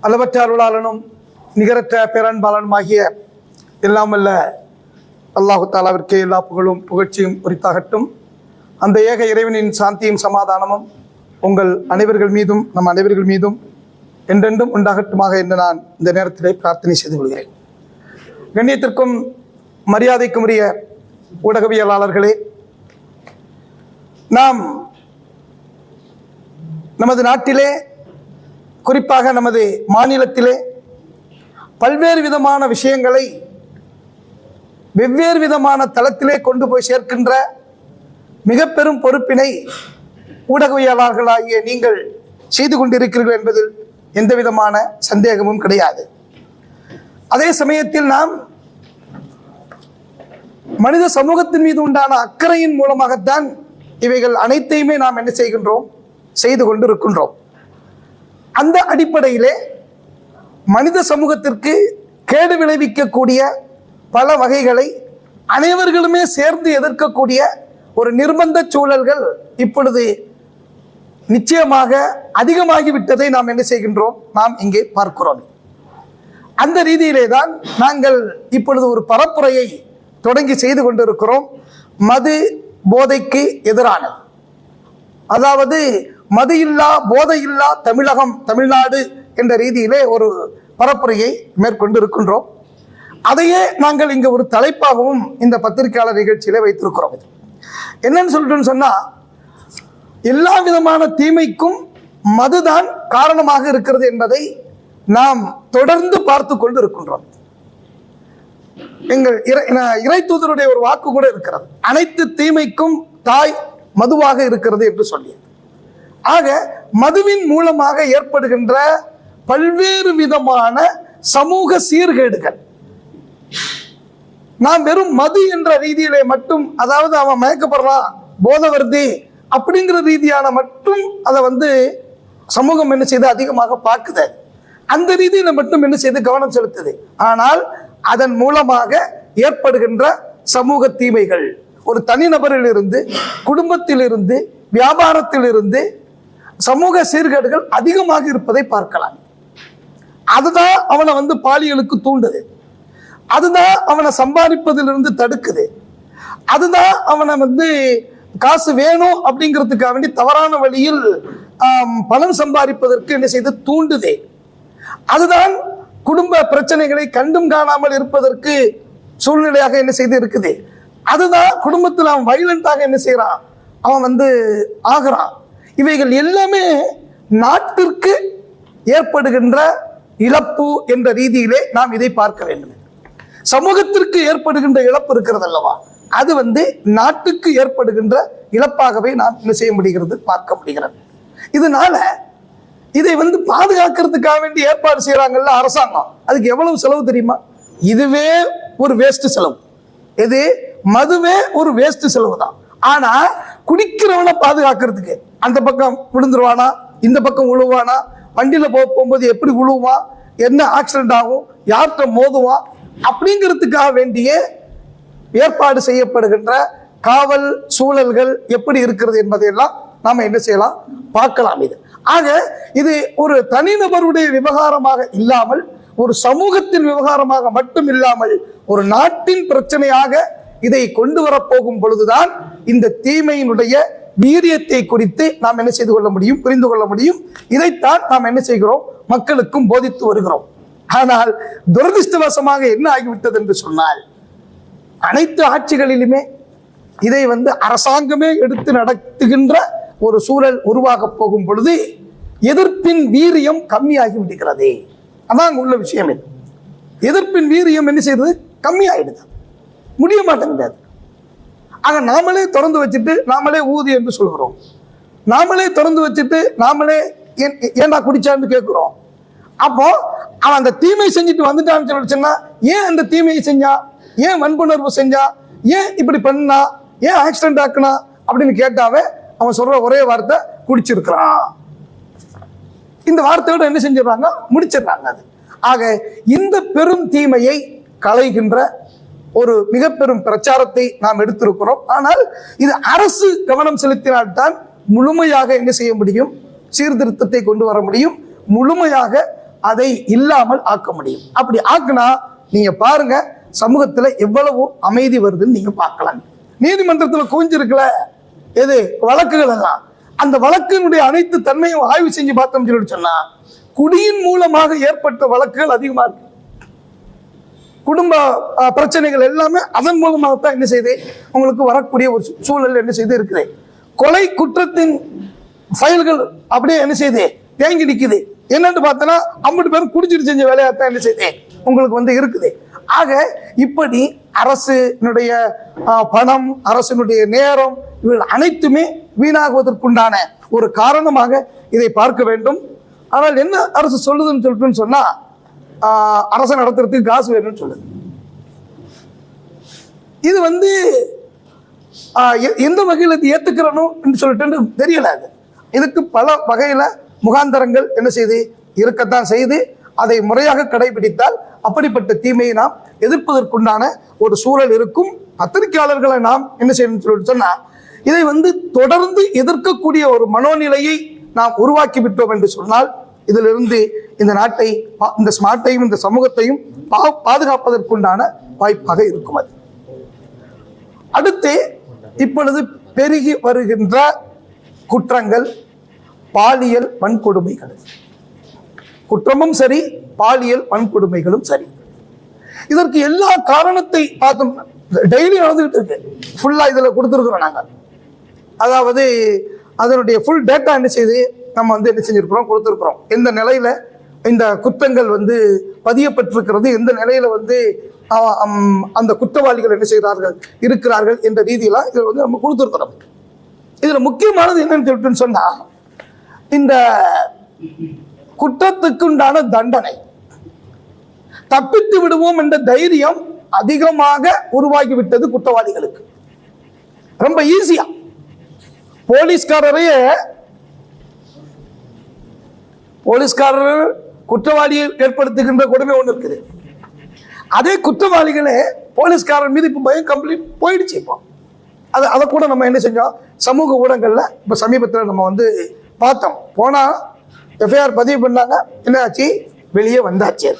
அளவற்ற அருளாளனும் நிகரற்ற பேரன்பாளனுமாகிய எல்லாம் வல்ல அல்லாஹு தாலாவிற்கே எல்லா புகழும் புகழ்ச்சியும் உரித்தாகட்டும். அந்த ஏக இறைவனின் சாந்தியும் சமாதானமும் உங்கள் அனைவர்கள் மீதும் நம் அனைவர்கள் மீதும் என்றென்றும் உண்டாகட்டுமாக என்று நான் இந்த நேரத்திலே பிரார்த்தனை செய்து கொள்கிறேன். கண்ணியத்திற்கும் மரியாதைக்கும் உரிய ஊடகவியலாளர்களே, நாம் நமது நாட்டிலே, குறிப்பாக நமது மாநிலத்திலே பல்வேறு விதமான விஷயங்களை வெவ்வேறு விதமான தளத்திலே கொண்டு போய் சேர்க்கின்ற மிக பெரும் பொறுப்பினை ஊடகவியலாளர்களாகிய நீங்கள் செய்து கொண்டிருக்கிறீர்கள் என்பதில் எந்த விதமான சந்தேகமும் கிடையாது. அதே சமயத்தில் நாம் மனித சமூகத்தின் மீது உண்டான அக்கறையின் மூலமாகத்தான் இவைகள் அனைத்தையுமே நாம் என்ன செய்கின்றோம், செய்து கொண்டு இருக்கின்றோம். அந்த அடிப்படையிலே மனித சமூகத்திற்கு கேடு விளைவிக்கக்கூடிய பல வகைகளை அனைவர்களுமே சேர்ந்து எதிர்க்கக்கூடிய ஒரு நிர்பந்த சூழல்கள் இப்பொழுது நிச்சயமாக அதிகமாகிவிட்டதை நாம் என்ன செய்கின்றோம், நாம் இங்கே பார்க்கிறோம். அந்த ரீதியிலே தான் நாங்கள் இப்பொழுது ஒரு பரப்புரையை தொடங்கி செய்து கொண்டிருக்கிறோம். மது போதைக்கு எதிரானது, அதாவது மது இல்லா போதை இல்லா தமிழகம், தமிழ்நாடு என்ற ரீதியிலே ஒரு பரப்புரையை மேற்கொண்டு இருக்கின்றோம். அதையே நாங்கள் இங்கே ஒரு தலைப்பாகவும் இந்த பத்திரிகையாளர் நிகழ்ச்சியிலே வைத்திருக்கிறோம். என்னன்னு சொல்லிட்டுன்னு சொன்னா, எல்லா விதமான தீமைக்கும் மதுதான் காரணமாக இருக்கிறது என்பதை நாம் தொடர்ந்து பார்த்து கொண்டு இருக்கின்றோம். எங்கள் இறை தூதருடைய ஒரு வாக்கு கூட இருக்கிறது, அனைத்து தீமைக்கும் தாய் மதுவாக இருக்கிறது என்று சொல்லி. ஆக மதுவின் மூலமாக ஏற்படுகின்ற பல்வேறு விதமான சமூக சீர்கேடுகள் நாம் வெறும் மது என்ற ரீதியிலே மட்டும், அதாவது அவன் மயக்கப்படுறான், போதை வருது அப்படிங்கிற ரீதியான மட்டும் அதை சமூகம் என்ன செய்து அதிகமாக பார்க்குது. அந்த ரீதியில மட்டும் என்ன செய்து கவனம் செலுத்துது. ஆனால் அதன் மூலமாக ஏற்படுகின்ற சமூக தீமைகள் ஒரு தனிநபரில் இருந்து, குடும்பத்தில் இருந்து, வியாபாரத்தில் இருந்து சமூக சீர்கேடுகள் அதிகமாக இருப்பதை பார்க்கலாம். அதுதான் அவனை பாலியலுக்கு தூண்டுது, அதுதான் அவனை சம்பாதிப்பதிலிருந்து தடுக்குது, அதுதான் அவனை காசு வேணும் அப்படிங்கிறதுக்காக வேண்டி தவறான வழியில் பணம் சம்பாதிப்பதற்கு என்ன செய்து தூண்டுதே. அதுதான் குடும்ப பிரச்சனைகளை கண்டும் காணாமல் இருப்பதற்கு சூழ்நிலையாக என்ன செய்து இருக்குது. அதுதான் குடும்பத்தில் அவன் வைலண்டாக என்ன செய்யறான், அவன் ஆகிறான். இவைகள் எல்லாமே நாட்டிற்கு ஏற்படுகின்ற இழப்பு என்ற ரீதியிலே நாம் இதை பார்க்க வேண்டும். சமூகத்திற்கு ஏற்படுகின்ற இழப்பு இருக்கிறது அல்லவா, அது நாட்டுக்கு ஏற்படுகின்ற இழப்பாகவே நாம் என்ன செய்ய முடிகிறது, பார்க்க முடிகிறது. இதனால இதை பாதுகாக்கிறதுக்காக வேண்டி ஏற்பாடு செய்யறாங்கல்ல அரசாங்கம், அதுக்கு எவ்வளவு செலவு தெரியுமா? இதுவே ஒரு வேஸ்ட் செலவு. எது? மதுவே ஒரு வேஸ்ட் செலவு தான். ஆனா குடிக்கிறவனை பாதுகாக்கிறதுக்கு அந்த பக்கம் விழுந்துருவானா, இந்த பக்கம் உழுவானா, வண்டியில போகும்போது எப்படி உழுவான், என்ன ஆக்சிடென்ட் ஆகும், யார்கிட்ட மோதுவான் அப்படிங்கிறதுக்காக வேண்டிய ஏற்பாடு செய்யப்படுகின்ற காவல் சூழல்கள் எப்படி இருக்கிறது என்பதையெல்லாம் நாம என்ன செய்யலாம், பார்க்கலாம். ஆக இது ஒரு தனிநபருடைய விவகாரமாக இல்லாமல், ஒரு சமூகத்தின் விவகாரமாக மட்டும் இல்லாமல், ஒரு நாட்டின் பிரச்சனையாக இதை கொண்டு வரப்போகும் பொழுதுதான் இந்த தீமையினுடைய வீரியத்தை குறித்து நாம் என்ன செய்து கொள்ள முடியும், புரிந்து கொள்ள முடியும். இதைத்தான் நாம் என்ன செய்கிறோம், மக்களுக்கும் போதித்து வருகிறோம். ஆனால் துரதிருஷ்டவசமாக என்ன ஆகிவிட்டது என்று சொன்னால், அனைத்து ஆட்சிகளிலுமே இதை அரசாங்கமே எடுத்து நடத்துகின்ற ஒரு சூழல் உருவாக போகும் பொழுது எதிர்ப்பின் வீரியம் கம்மியாகி விடுகிறது. அதான் உள்ள விஷயம். இது எதிர்ப்பின் வீரியம் என்ன செய்யறது, கம்மியாயிடுது, முடிய மாட்டேங்குது. ஆக நாமளே திறந்து வச்சுட்டு நாமளே ஊதி என்று சொல்கிறோம், நாமளே திறந்து வச்சுட்டு நாமளே ஏன்டா குடிச்சான்னு கேட்கிறோம். அப்போ அவன் அந்த தீமை செஞ்சுட்டு வந்துட்டான்னு சொல்லிச்சுன்னா, ஏன் அந்த தீமையை செஞ்சா, ஏன் வன்புணர்வு செஞ்சா, ஏன் இப்படி பண்ணா, ஏன் ஆக்சிடென்ட் ஆக்குனா அப்படின்னு கேட்டாவே அவன் சொல்ற ஒரே வார்த்தை குடிச்சிருக்கிறான். இந்த வார்த்தையோட என்ன செஞ்சிடறாங்க, முடிச்சிடறாங்க. அது ஆக இந்த பெரும் தீமையை களைகின்ற ஒரு மிக பெரும் பிரச்சாரத்தை நாம் எடுத்திருக்கிறோம். ஆனால் இது அரசு கவனம் செலுத்தினால்தான் முழுமையாக என்ன செய்ய முடியும், சீர்திருத்தத்தை கொண்டு வர முடியும், முழுமையாக அதை இல்லாமல் ஆக்க முடியும். அப்படி ஆக்குனா நீங்க பாருங்க சமூகத்துல எவ்வளவு அமைதி வருதுன்னு நீங்க பார்க்கலாம். நீதிமன்றத்துல குவிஞ்சிருக்கல எது வழக்குகள் எல்லாம், அந்த வழக்கினுடைய அனைத்து தன்மையும் ஆய்வு செஞ்சு பார்த்தோம் சொன்னா குடியின் மூலமாக ஏற்பட்ட வழக்குகள் அதிகமா இருக்கு. குடும்ப பிரச்சனைகள் எல்லாமே அதன் மூலமாகத்தான் என்ன செய்யுது உங்களுக்கு வரக்கூடிய ஒரு சூழல் என்ன செய்து இருக்குது. கொலை குற்றத்தின் ஃபைல்கள் அப்படியே என்ன செய்யுது தேங்கி நிற்குது. என்னன்னு பார்த்தோன்னா 50 பேரும் குடிச்சிட்டு செஞ்ச வேலையாத்தான் என்ன செய்யுது உங்களுக்கு வந்து இருக்குது. ஆக இப்படி அரசினுடைய பணம், அரசினுடைய நேரம், இவர்கள் அனைத்துமே வீணாகுவதற்குண்டான ஒரு காரணமாக இதை பார்க்க வேண்டும். ஆனால் என்ன அரசு சொல்லுதுன்னு சொல்லிட்டுன்னு சொன்னா அரசை நடத்துறதுக்கு காசு வேணும்னு சொல்லுது. இது வந்து எந்த வகையில் இது ஏத்துக்கிறனும் சொல்லிட்டு தெரியல. அது இதுக்கு பல வகையில முகாந்தரங்கள் என்ன செய்து இருக்கத்தான் செய்து அதை முறையாக கடைபிடித்தால் அப்படிப்பட்ட தீமையை நாம் எதிர்ப்பதற்குண்டான ஒரு சூழல் இருக்கும். பத்திரிகையாளர்களை நாம் என்ன செய்யணும்னு சொல்லிட்டு சொன்னா இதை வந்து தொடர்ந்து எதிர்க்கக்கூடிய ஒரு மனோநிலையை நாம் உருவாக்கி விட்டோம் என்று சொன்னால் இதிலிருந்து இந்த நாட்டை, இந்த ஸ்மார்ட்டையும் இந்த சமூகத்தையும் பாதுகாப்பதற்குண்டான வாய்ப்பாக இருக்கும். அது அடுத்து இப்பொழுது பெருகி வருகின்ற குற்றங்கள் பாலியல் வன்கொடுமைகள். குற்றமும் சரி, பாலியல் வன்கொடுமைகளும் சரி. இதற்கு எல்லா காரணத்தை பார்த்தோம். டெய்லி நடந்துகிட்டு இருக்கு. ஃபுல்லா இதுல கொடுத்துருக்கிறோம் நாங்கள். அதாவது அதனுடைய ஃபுல் டேட்டா என்ன செய்து நம்ம வந்து என்ன செஞ்சிருக்கிறோம் கொடுத்துருக்கிறோம். எந்த நிலையில இந்த குற்றங்கள் வந்து பதியப்பட்டிருக்கிறது, எந்த நிலையில வந்து அந்த குற்றவாளிகள் என்ன செய்கிறார்கள் இருக்கிறார்கள் என்ற ரீதியெல்லாம் இதில் வந்து நம்ம கொடுத்துருக்கிறோம். இதுல முக்கியமானது என்னன்னு சொல்லிட்டுன்னு சொன்னா இந்த குற்றத்துக்குண்டான தண்டனை, தப்பித்து விடுவோம் என்ற தைரியம் அதிகமாக உருவாகிவிட்டது குற்றவாளிகளுக்கு. ரொம்ப ஈஸியா போலீஸ்காரரையே குற்றவாளியை ஏற்படுத்துகின்ற கொடுமை ஒன்று இருக்குது. அதே குற்றவாளிகளே போலீஸ்காரர் மீது இப்போ பயம் கம்ப்ளீட் போயிடுச்சு. இப்போ அதை கூட நம்ம என்ன செஞ்சோம் சமூக ஊடகங்கள்ல இப்போ சமீபத்தில் நம்ம வந்து பார்த்தோம். போனா எஃப்ஐஆர் பதிவு பண்ணாங்க, என்ன ஆச்சு வெளியே வந்தாச்சு.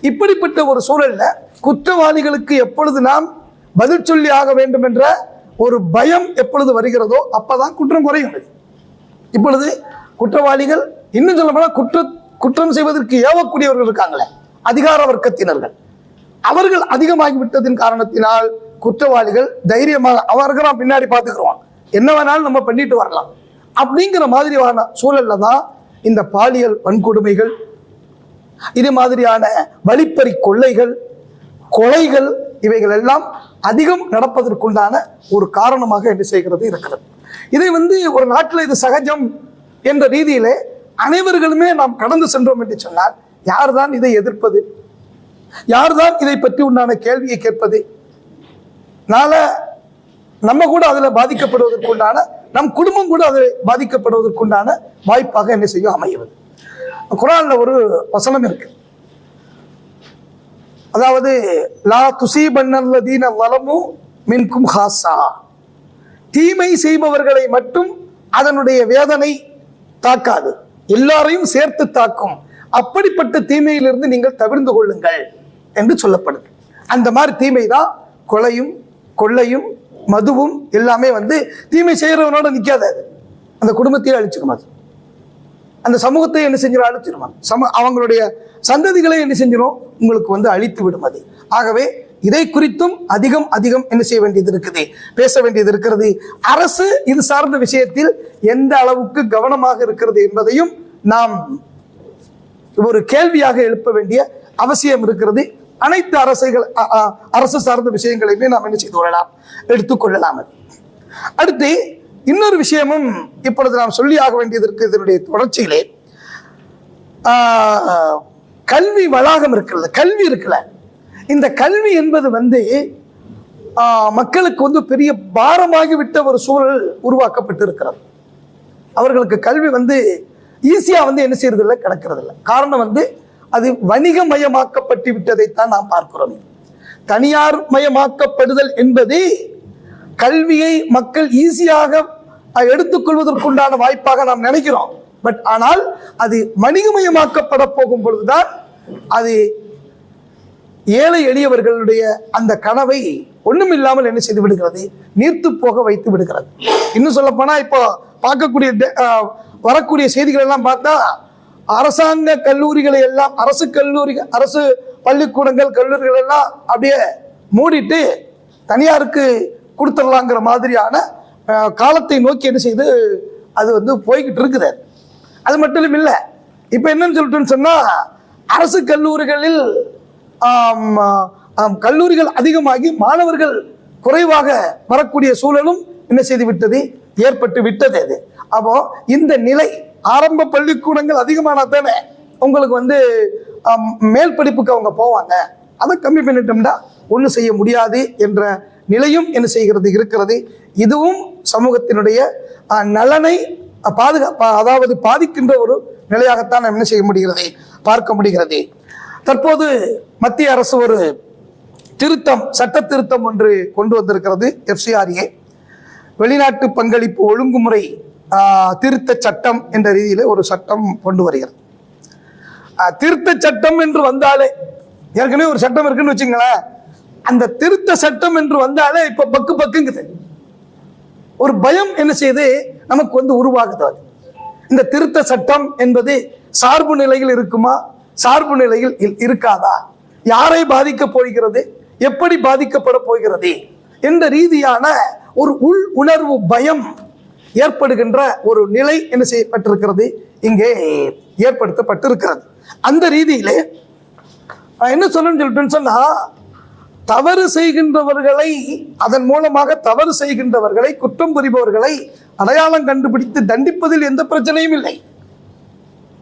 இப்படிப்பட்ட ஒரு சூழல்ல குற்றவாளிகளுக்கு எப்பொழுது நாம் பதில் சொல்லி ஆக வேண்டும் என்ற ஒரு பயம் எப்பொழுது வருகிறதோ அப்பதான் குற்றம் குறையும். இப்பொழுது குற்றவாளிகள் இன்னும் சொல்ல போனா குற்றம் செய்வதற்கு ஏவக்கூடியவர்கள் இருக்காங்களே அதிகார வர்க்கத்தினர்கள், அவர்கள் அதிகமாகிவிட்டதின் காரணத்தினால் குற்றவாளிகள் தைரியமாக அவர்கள் பின்னாடி பார்த்துக்கிறோம், என்ன வேணாலும் நம்ம பண்ணிட்டு வரலாம் அப்படிங்கிற மாதிரியான சூழல்ல தான் இந்த பாலியல் வன்கொடுமைகள், இது மாதிரியான வழிப்பறி கொள்ளைகள், கொலைகள் இவைகள் எல்லாம் அதிகம் நடப்பதற்குண்டான ஒரு காரணமாக என்ன செய்கிறது இருக்கிறது. இதை வந்து ஒரு நாட்டில் இது சகஜம் என்ற ரீதியிலே அனைவர்களுமே நாம் கடந்து சென்றோம் என்று சொன்னால் யார்தான் இதை எதிர்ப்பது, யார்தான் இதை பற்றி உண்டான கேள்வியை கேட்பது? நம்ம கூட அதில் பாதிக்கப்படுவதற்குண்டான, நம் குடும்பம் கூட அதில் பாதிக்கப்படுவதற்குண்டான வாய்ப்பாக என்ன செய்யும் அமைகிறது. குர்ஆன்ல ஒரு வசனம் இருக்கு. அதாவது லா துஸீபன்னல்லதீன ஸலமு மின்கும் ஹாஸா, தீமை செய்பவர்களை மட்டும் அதனுடைய வேதனை தாக்காது, எல்லாரையும் சேர்த்து தாக்கும். அப்படிப்பட்ட தீமையிலிருந்து நீங்கள் தவிர்ந்து கொள்ளுங்கள் என்று சொல்லப்படுது. அந்த மாதிரி தீமை தான் கொலையும் கொள்ளையும் மதுவும் எல்லாமே வந்து தீமை செய்யறவனோட நிற்காது, அந்த குடும்பத்தையே அழிச்சிடும், அது அந்த சமூகத்தை என்ன செஞ்சிடும் அழிச்சிடும், அவங்களுடைய சந்ததிகளை என்ன செஞ்சிடும் உங்களுக்கு வந்து அழித்து விடும் அது. ஆகவே இதை குறித்தும் அதிகம் என்ன செய்ய வேண்டியது இருக்குது, பேச வேண்டியது இருக்கிறது. அரசு இது சார்ந்த விஷயத்தில் எந்த அளவுக்கு கவனமாக இருக்கிறது என்பதையும் நாம் ஒரு கேள்வியாக எழுப்ப வேண்டிய அவசியம் இருக்கிறது. அனைத்து அரசு சார்ந்த விஷயங்களையுமே நாம் என்ன செய்து கொள்ளலாம், எடுத்துக்கொள்ளலாம். அடுத்து இன்னொரு விஷயமும் இப்பொழுது நாம் சொல்லி ஆக வேண்டியது இருக்கு. இதனுடைய தொடர்ச்சியிலே கல்வி வளாகம் இருக்கிறது, கல்வி இருக்குல்ல, இந்த கல்வி என்பது வந்து மக்களுக்கு வந்து பெரிய பாரமாகிவிட்ட ஒரு சூழல் உருவாக்கப்பட்டு இருக்கிறது. அவர்களுக்கு கல்வி வந்து ஈஸியா வந்து என்ன செய்யறது இல்லை, கிடக்கிறது இல்லை. காரணம் வந்து அது வணிகமயமாக்கப்பட்டு விட்டதைத்தான் நாம் பார்க்கிறோம். தனியார் மயமாக்கப்படுதல் என்பது கல்வியை மக்கள் ஈஸியாக எடுத்துக்கொள்வதற்குண்டான வாய்ப்பாக நாம் நினைக்கிறோம். பட் ஆனால் அது வணிகமயமாக்கப்பட போகும் பொழுதுதான் அது ஏழை எளியவர்களுடைய அந்த கனவை ஒண்ணும் இல்லாமல் என்ன செய்து விடுகிறது, நீர்த்து போக வைத்து விடுகிறது. இன்னும் சொல்ல போனா இப்போ பார்க்கக்கூடிய வரக்கூடிய செய்திகள் எல்லாம் பார்த்தா அரசாங்க கல்லூரிகளை எல்லாம், அரசு பள்ளிக்கூடங்கள் கல்லூரிகள் எல்லாம் அப்படியே மூடிட்டு தனியாருக்கு கொடுத்துடலாங்கிற மாதிரியான காலத்தை நோக்கி என்ன செய்து அது வந்து போய்கிட்டு இருக்குது. அது மட்டும் இல்லை, இப்போ என்னன்னு சொல்லிட்டுன்னு சொன்னா அரசு கல்லூரிகளில் கல்லூரிகள் அதிகமாகி மாணவர்கள் குறைவாக வரக்கூடிய சூழலும் என்ன செய்து விட்டது, ஏற்பட்டு விட்டது. அது அப்போ இந்த நிலை ஆரம்ப பள்ளிக்கூடங்கள் அதிகமானா தானே உங்களுக்கு வந்து மேல் படிப்புக்கு அவங்க போவாங்க. அதை கம்மி பண்ணிட்டோம்னா ஒன்றும் செய்ய முடியாது என்ற நிலையும் என்ன செய்கிறது இருக்கிறது. இதுவும் சமூகத்தினுடைய நலனை அதாவது பாதிக்கின்ற ஒரு நிலையாகத்தான் நாம் என்ன செய்ய முடிகிறது, பார்க்க முடிகிறது. தற்போது மத்திய அரசு ஒரு சட்ட திருத்தம் ஒன்று கொண்டு வந்திருக்கிறது. FCRA வெளிநாட்டு பங்களிப்பு ஒழுங்குமுறை திருத்த சட்டம் என்ற ரீதியில் ஒரு சட்டம் கொண்டு வருகிறது. திருத்த சட்டம் என்று வந்தாலே, ஏற்கனவே ஒரு சட்டம் இருக்குன்னு வச்சுங்களேன், அந்த திருத்த சட்டம் என்று வந்தாலே இப்ப பக்குங்குது, ஒரு பயம் என்ன செய்து நமக்கு வந்து உருவாகுது. இந்த திருத்த சட்டம் என்பது சார்பு நிலையில் இருக்குமா, சார்பு நிலையில் இருக்காதா, யாரை பாதிக்க போகிறது, எப்படி பாதிக்கப்பட போகிறது என்ற ரீதியான ஒரு உள் உணர்வு பயம் ஏற்படுகின்ற ஒரு நிலை என்ன செய்யப்பட்டிருக்கிறது, இங்கே ஏற்படுத்தப்பட்டிருக்கிறது. அந்த ரீதியிலே என்ன சொல்லணும்னு சொன்னா, தவறு செய்கின்றவர்களை, அதன் மூலமாக தவறு செய்கின்றவர்களை, குற்றம் புரிபவர்களை அடையாளம் கண்டுபிடித்து தண்டிப்பதில் எந்த பிரச்சனையும் இல்லை.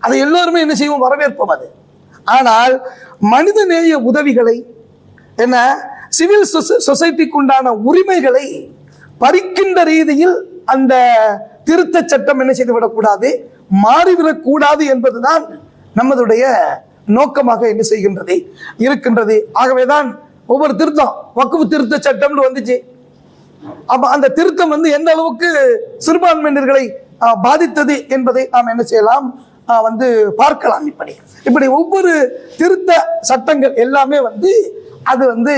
அதை எல்லோருமே என்ன செய்வோம், வரவேற்போம். அது ஆனால் மனிதநேய உதவிகளை, என்ன சிவில் சொசைட்டிக்கு உண்டான உரிமைகளை பறிக்கின்ற ரீதியில் அந்த திருத்த சட்டம் என்ன செய்து விடக்கூடாது, மாறிவிடக்கூடாது என்பதுதான் நமதுடைய நோக்கமாக என்ன செய்கின்றது இருக்கின்றது. ஆகவேதான் ஒவ்வொரு திருத்தம், வக்ஃப் திருத்த சட்டம்னு வந்துச்சு. அப்ப அந்த திருத்தம் வந்து எந்த அளவுக்கு சிறுபான்மையினர்களை பாதித்தது என்பதை நாம் என்ன செய்யலாம், வந்து பார்க்கலாம். இப்படி ஒவ்வொரு திருத்த சட்டங்கள் எல்லாமே வந்து அது வந்து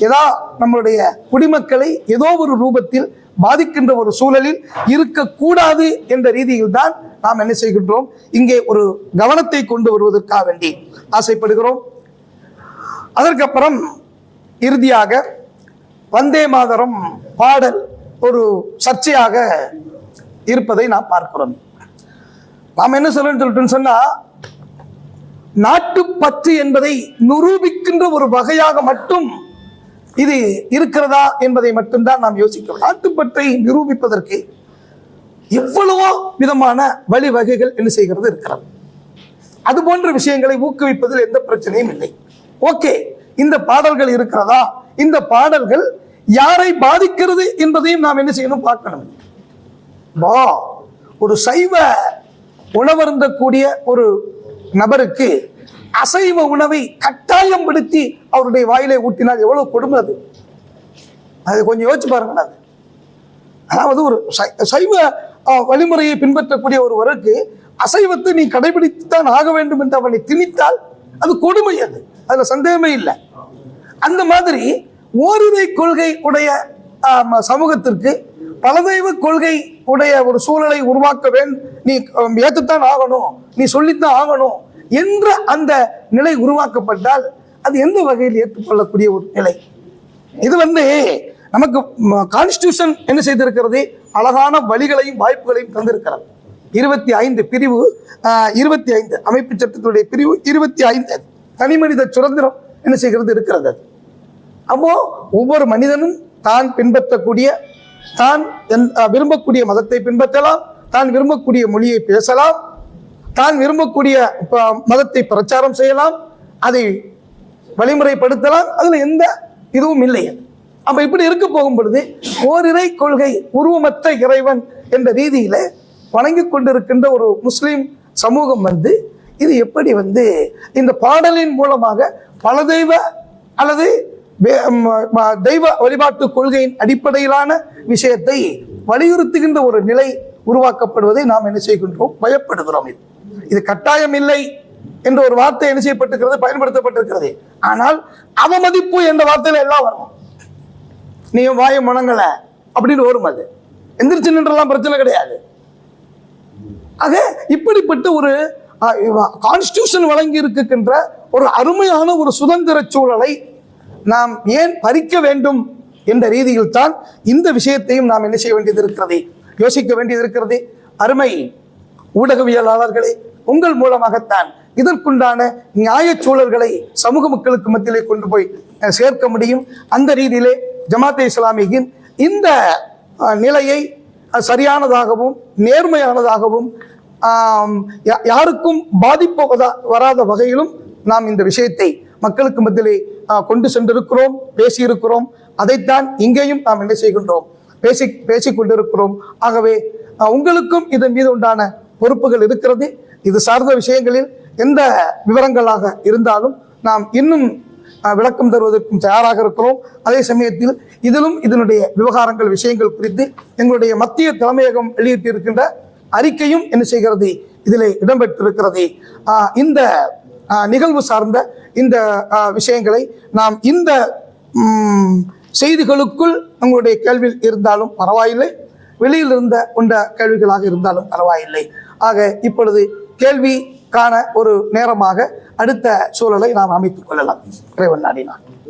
ஏதோ நம்மளுடைய குடிமக்களை ஏதோ ஒரு ரூபத்தில் பாதிக்கின்ற ஒரு சூழலில் இருக்கக்கூடாது என்ற ரீதியில் தான் நாம் என்ன செய்கின்றோம், இங்கே ஒரு கவனத்தை கொண்டு வருவதற்காக வேண்டி ஆசைப்படுகிறோம். அதற்கப்புறம் இறுதியாக வந்தே மாதரம் பாடல் ஒரு சர்ச்சையாக இருப்பதை நாம் பார்க்கிறோம். நாம் என்ன சொல்லணும்னு சொன்னா, நாட்டுப்பற்று என்பதை நிரூபிக்கின்ற ஒரு வகையாக மட்டும் இது இருக்கிறதா என்பதை மட்டும்தான் நாம் யோசிக்கிறோம். நாட்டுப்பற்றை நிரூபிப்பதற்கு எவ்வளவோ விதமான வழிவகைகள் என்ன செய்கிறது இருக்கிறது. அது போன்ற விஷயங்களை ஊக்குவிப்பதில் எந்த பிரச்சனையும் இல்லை. ஓகே, இந்த பாடல்கள் இருக்கிறதா, இந்த பாடல்கள் யாரை பாதிக்கிறது என்பதையும் நாம் என்ன செய்யணும், பார்க்கணும். ஒரு சைவ உணவருந்தக்கூடிய ஒரு நபருக்கு அசைவ உணவை கட்டாயம் படுத்தி அவருடைய வாயிலை ஊட்டினால் எவ்வளவு கொடுமை அது. அது கொஞ்சம் யோசிச்சு பாருங்க. அது அதாவது ஒரு சைவ வழிமுறையை பின்பற்றக்கூடிய ஒருவருக்கு அசைவத்தை நீ கடைபிடித்துத்தான் ஆக வேண்டும் என்று அவனை திணித்தால் அது கொடுமை. அது அதுல சந்தேகமே இல்லை. அந்த மாதிரி ஓரிரை கொள்கை உடைய சமூகத்திற்கு பலதெய்வ கொள்கை உடைய ஒரு சூழலை உருவாக்க நீ ஏற்றுத்தான் ஆகணும், நீ சொல்லித்தான் ஆகணும் என்ற அந்த நிலை உருவாக்கப்பட்டால் அது எந்த வகையில் ஏற்றுக்கொள்ளக்கூடிய ஒரு நிலை? இது வந்து நமக்கு கான்ஸ்டிடியூஷன் என்ன செய்திருக்கிறது, அழகான வழிகளையும் வாய்ப்புகளையும் தந்திருக்கிறது. 25 பிரிவு 25 அமைப்பு சட்டத்துடைய பிரிவு 25 தனி மனித சுதந்திரம் என்ன செய்கிறது இருக்கிறது. அப்போ ஒவ்வொரு மனிதனும் தான் பின்பற்றக்கூடிய, தான் விரும்பக்கூடிய மதத்தை பின்பற்றலாம், தான் விரும்பக்கூடிய மொழியை பேசலாம், தான் விரும்பக்கூடிய மதத்தை பிரச்சாரம் செய்யலாம், அதை வழிமுறைப்படுத்தலாம். அதுல எந்த இதுவும் இல்லை. அப்ப இப்படி இருக்க போகும் பொழுது ஓரிரை கொள்கை, உருவமற்ற இறைவன் என்ற ரீதியில வணங்கி கொண்டிருக்கின்ற ஒரு முஸ்லிம் சமூகம் வந்து இது எப்படி வந்து இந்த பாடலின் மூலமாக பல தெய்வ அல்லது தெய்வ வழிபாட்டு கொள்கையின் அடிப்படையிலான விஷயத்தை வலியுறுத்துகின்ற ஒரு நிலை உருவாக்கப்படுவதை நாம் என்ன செய்கின்றோம், பயப்படுகிறோம். இது கட்டாயம் இல்லை என்ற ஒரு வார்த்தை என்ன செய்யப்பட்டிருக்கிறது, பயன்படுத்தப்பட்டிருக்கிறது. ஆனால் அவமதிப்பு என்ற வார்த்தையில எல்லாம் வரும். நீ வாய முணங்கல அப்படின்னு வரும். அது எந்திரிச்சு நின்றெல்லாம் பிரச்சனை கிடையாது. ஆக இப்படிப்பட்ட ஒரு கான்ஸ்டிடியூஷன் வழங்கி இருக்கின்ற ஒரு அருமையான ஒரு சுதந்திர சூழலை நாம் ஏன் பறிக்க வேண்டும் என்ற ரீதியில் தான் இந்த விஷயத்தையும் நாம் என்ன செய்ய வேண்டியது இருக்கிறது, யோசிக்க வேண்டியது இருக்கிறது. அருமை ஊடகவியலாளர்களே, உங்கள் மூலமாகத்தான் இதற்குண்டான நியாய சூழல்களை சமூக மக்களுக்கு மத்தியிலே கொண்டு போய் சேர்க்க முடியும். அந்த ரீதியிலே ஜமாத்தே இஸ்லாமியின் இந்த நிலையை சரியானதாகவும் நேர்மையானதாகவும் யாருக்கும் பாதிப்பு வராத வகையிலும் நாம் இந்த விஷயத்தை மக்களுக்கு மத்தியிலே கொண்டு சென்றிருக்கிறோம், பேசியிருக்கிறோம். அதைத்தான் இங்கேயும் நாம் என்ன செய்கின்றோம், பேசிக் கொண்டிருக்கிறோம். ஆகவே உங்களுக்கும் இதன் மீது உண்டான பொறுப்புகள் இருக்கிறது. இது சார்ந்த விஷயங்களில் எந்த விவரங்களாக இருந்தாலும் நாம் இன்னும் விளக்கம் தருவதற்கும் தயாராக இருக்கிறோம். அதே சமயத்தில் இதிலும் இதனுடைய விவகாரங்கள் விஷயங்கள் குறித்து எங்களுடைய மத்திய தலைமையகம் வெளியிட்டிருக்கின்ற அறிக்கையும் என்ன செய்கிறது, இதில் இடம்பெற்றிருக்கிறது. இந்த நிகழ்வு சார்ந்த இந்த விஷயங்களை நாம் இந்த செய்திகளுக்குள் உங்களுடைய கேள்வியில் இருந்தாலும் பரவாயில்லை, வெளியில் இருந்த கொண்ட கேள்விகளாக இருந்தாலும் பரவாயில்லை. ஆக இப்பொழுது கேள்வி காண ஒரு நேரமாக அடுத்த சூழலை நாம் அமைத்துக் கொள்ளலாம். இறைவன் நாடினான்.